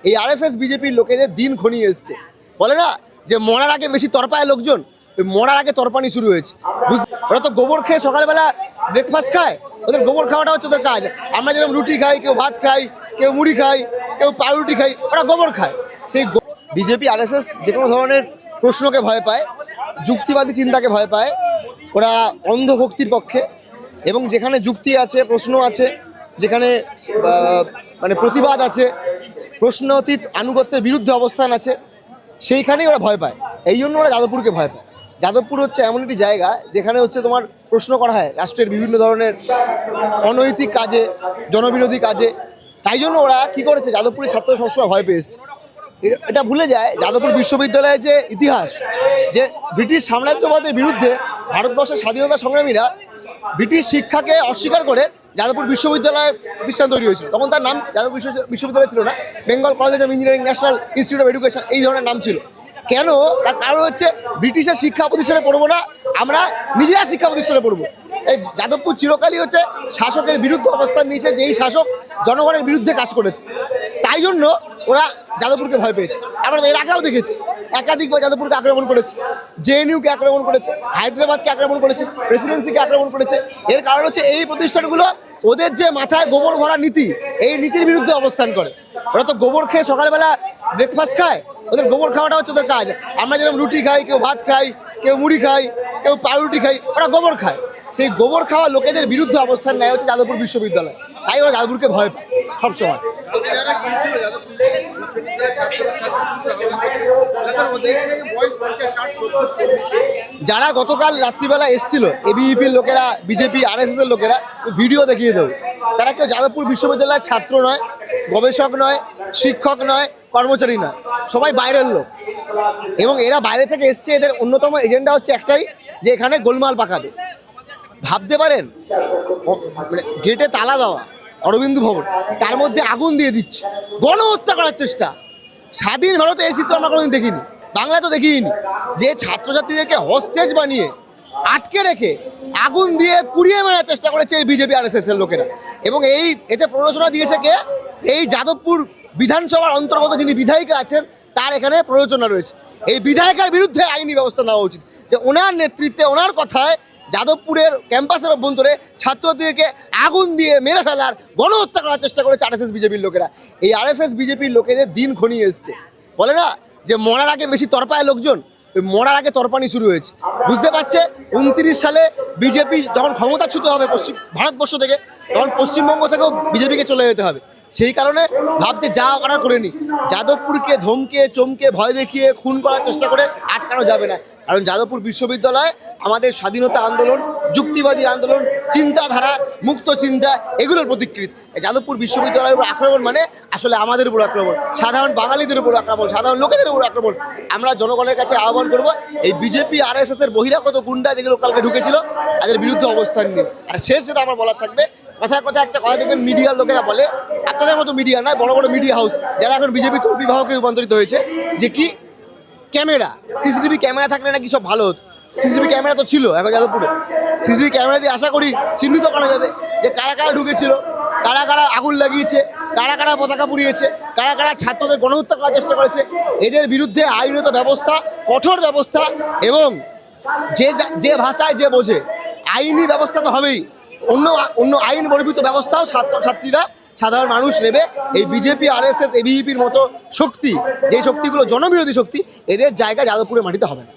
এই আরএসএস বিজেপির লোকেদের দিন ঘনিয়ে এসছে। বলে না যে মরার আগে বেশি তরপায় লোকজন, ওই মরার আগে তরপানি শুরু হয়েছে। ওরা তো গোবর খেয়ে সকালবেলা ব্রেকফাস্ট খায়, ওদের গোবর খাওয়াটা হচ্ছে ওদের কাজ। আমরা যেরকম রুটি খাই, কেউ ভাত খাই, কেউ মুড়ি খাই, কেউ পাউরুটি খাই, ওরা গোবর খায়। সেই বিজেপি আরএসএস যে কোনো ধরনের প্রশ্নকে ভয় পায়, যুক্তিবাদী চিন্তাকে ভয় পায়। ওরা অন্ধভক্তির পক্ষে, এবং যেখানে যুক্তি আছে, প্রশ্ন আছে, যেখানে মানে প্রতিবাদ আছে, প্রশ্ন অতীত আনুগত্যের বিরুদ্ধে অবস্থান আছে, সেইখানেই ওরা ভয় পায়। এই জন্য ওরা যাদবপুরকে ভয় পায়। যাদবপুর হচ্ছে এমন একটি জায়গা যেখানে হচ্ছে তোমার প্রশ্ন করা হয় রাষ্ট্রের বিভিন্ন ধরনের অনৈতিক কাজে, জনবিরোধী কাজে। তাই জন্য ওরা কী করেছে, যাদবপুরের ছাত্র সবসময় ভয় পেয়ে এসছে। এটা ভুলে যায় যাদবপুর বিশ্ববিদ্যালয়ের যে ইতিহাস, যে ব্রিটিশ সাম্রাজ্যবাদের বিরুদ্ধে ভারতবর্ষের স্বাধীনতা সংগ্রামীরা ব্রিটিশ শিক্ষাকে অস্বীকার করে যাদবপুর বিশ্ববিদ্যালয়ের প্রতিষ্ঠান তৈরি হয়েছিল। তখন তার নাম যাদবপুর বিশ্ববিদ্যালয় ছিল না, Bengal college of engineering, national institute of education, এই ধরনের নাম ছিল। কেন? তার কারণ হচ্ছে ব্রিটিশের শিক্ষা প্রতিষ্ঠানে পড়বো না, আমরা নিজেরা শিক্ষা প্রতিষ্ঠানে পড়বো। এই যাদবপুর চিরকালই হচ্ছে শাসকের বিরুদ্ধে অবস্থান নিয়েছে, যেই শাসক জনগণের বিরুদ্ধে কাজ করেছে। তাই জন্য ওরা যাদবপুরকে ভয় পেয়েছে। আমরা এর আগেও দেখেছি একাধিকবার যাদবপুরকে আক্রমণ করেছে, জেএনইউকে আক্রমণ করেছে, হায়দ্রাবাদকে আক্রমণ করেছে, প্রেসিডেন্সিকে আক্রমণ করেছে। এর কারণ হচ্ছে এই প্রতিষ্ঠানগুলো ওদের যে মাথায় গোবর ভরা নীতি, এই নীতির বিরুদ্ধে অবস্থান করে। ওরা তো গোবর খেয়ে সকালবেলা ব্রেকফাস্ট খায়, ওদের গোবর খাওয়াটা হচ্ছে ওদের কাজ। আমরা যেরকম রুটি খাই, কেউ ভাত খাই, কেউ মুড়ি খাই, কেউ পাউরুটি খাই, ওরা গোবর খায়। সেই গোবর খাওয়া লোকেদের বিরুদ্ধে অবস্থান নেয় হচ্ছে যাদবপুর বিশ্ববিদ্যালয়। তাই ওরা যাদবপুরকে ভয় পায় সবসময়। যারা গতকাল রাত্রিবেলা এসেছিল, এবিভিপির লোকেরা, বিজেপি আরএসএস এর লোকেরা, ভিডিও দেখিয়ে দেবো, তারা কেউ যাদবপুর বিশ্ববিদ্যালয়ের ছাত্র নয়, গবেষক নয়, শিক্ষক নয়, কর্মচারী নয়, সবাই বাইরের লোক। এবং এরা বাইরে থেকে এসছে, এদের অন্যতম এজেন্ডা হচ্ছে একটাই, যে এখানে গোলমাল পাকাবে। ভাবতে পারেন, মানে গেটে তালা দেওয়া অরবিন্দু ভবন, তার মধ্যে আগুন দিয়ে দিচ্ছে, গণহত্যা করার চেষ্টা। স্বাধীন ভারতে এই চিত্র আমরা কোনোদিন দেখিনি, বাংলায় তো দেখিনি, যে ছাত্রছাত্রীদেরকে হস্টেজ বানিয়ে আটকে রেখে আগুন দিয়ে পুড়িয়ে মারার চেষ্টা করেছে এই বিজেপি আরএসএস এর লোকেরা। এবং এতে প্ররোচনা দিয়েছে কে? এই যাদবপুর বিধানসভার অন্তর্গত যিনি বিধায়িকা আছেন, তার এখানে প্ররোচনা রয়েছে। এই বিধায়িকার বিরুদ্ধে আইনি ব্যবস্থা নেওয়া উচিত, যে ওনার নেতৃত্বে, ওনার কথায় যাদবপুরের ক্যাম্পাসের অভ্যন্তরে ছাত্রছাত্রীদেরকে আগুন দিয়ে মেরে ফেলার, গণহত্যা করার চেষ্টা করেছে আরএসএস বিজেপির লোকেরা। এই আরএসএস বিজেপির লোকেদের দিন ঘনিয়ে এসছে। বলে না যে মরার আগে বেশি তরপায় লোকজন, ওই মরার আগে তরপানি শুরু হয়েছে। বুঝতে পারছে 29 সালে বিজেপি যখন ক্ষমতাচ্যুত হবে ভারতবর্ষ থেকে, তখন পশ্চিমবঙ্গ থেকেও বিজেপিকে চলে যেতে হবে। সেই কারণে ভাবতে যা করার করে নি, যাদবপুরকে ধমকে চমকে ভয় দেখিয়ে খুন করার চেষ্টা করে আটকানো যাবে না। কারণ যাদবপুর বিশ্ববিদ্যালয় আমাদের স্বাধীনতা আন্দোলন, যুক্তিবাদী আন্দোলন, চিন্তাধারা, মুক্ত চিন্তা, এগুলোর প্রতিকৃত। যাদবপুর বিশ্ববিদ্যালয়ের উপর আক্রমণ মানে আসলে আমাদের উপর আক্রমণ, সাধারণ বাঙালিদের উপর আক্রমণ, সাধারণ লোকেদের উপর আক্রমণ। আমরা জনগণের কাছে আহ্বান করব, এই বিজেপি আরএসএস এর বহিরাগত গুন্ডা যেগুলো কালকে ঢুকেছিল, তাদের বিরুদ্ধে অবস্থান নিন। আর শেষ যেটা আমার বলার থাকবে, কথায় কথায় একটা কথা দেখবেন, মিডিয়ার লোকেরা বলে, আপনাদের মতো মিডিয়া নয়, বড় বড় মিডিয়া হাউস যারা এখন বিজেপি বিবাহকে রূপান্তরিত হয়েছে, যে কি ক্যামেরা, সিসিটিভি ক্যামেরা থাকলে নাকি সব ভালো হতো। সিসিটিভি ক্যামেরা তো ছিল এখন যাদবপুরে, সিসিটিভি ক্যামেরা দিয়ে আশা করি চিহ্নিত করা যাবে যে কারা কারা ঢুকেছিল, কারা কারা আগুন লাগিয়েছে, কারা কারা পতাকা পুড়িয়েছে, কারা কারা ছাত্রদের গণহত্যা করার চেষ্টা করেছে। এদের বিরুদ্ধে আইনত ব্যবস্থা, কঠোর ব্যবস্থা, এবং যে ভাষায় যে বোঝে আইনি ব্যবস্থা তো হবেই, অন্য আইন বর্ধিত ব্যবস্থাও ছাত্রছাত্রীরা, সাধারণ মানুষ নেবে। এই বিজেপি আরএসএস এবিভিপির মতো শক্তি, যে শক্তিগুলো জনবিরোধী শক্তি, এদের জায়গা যাদবপুরের মাটিতে হবে না।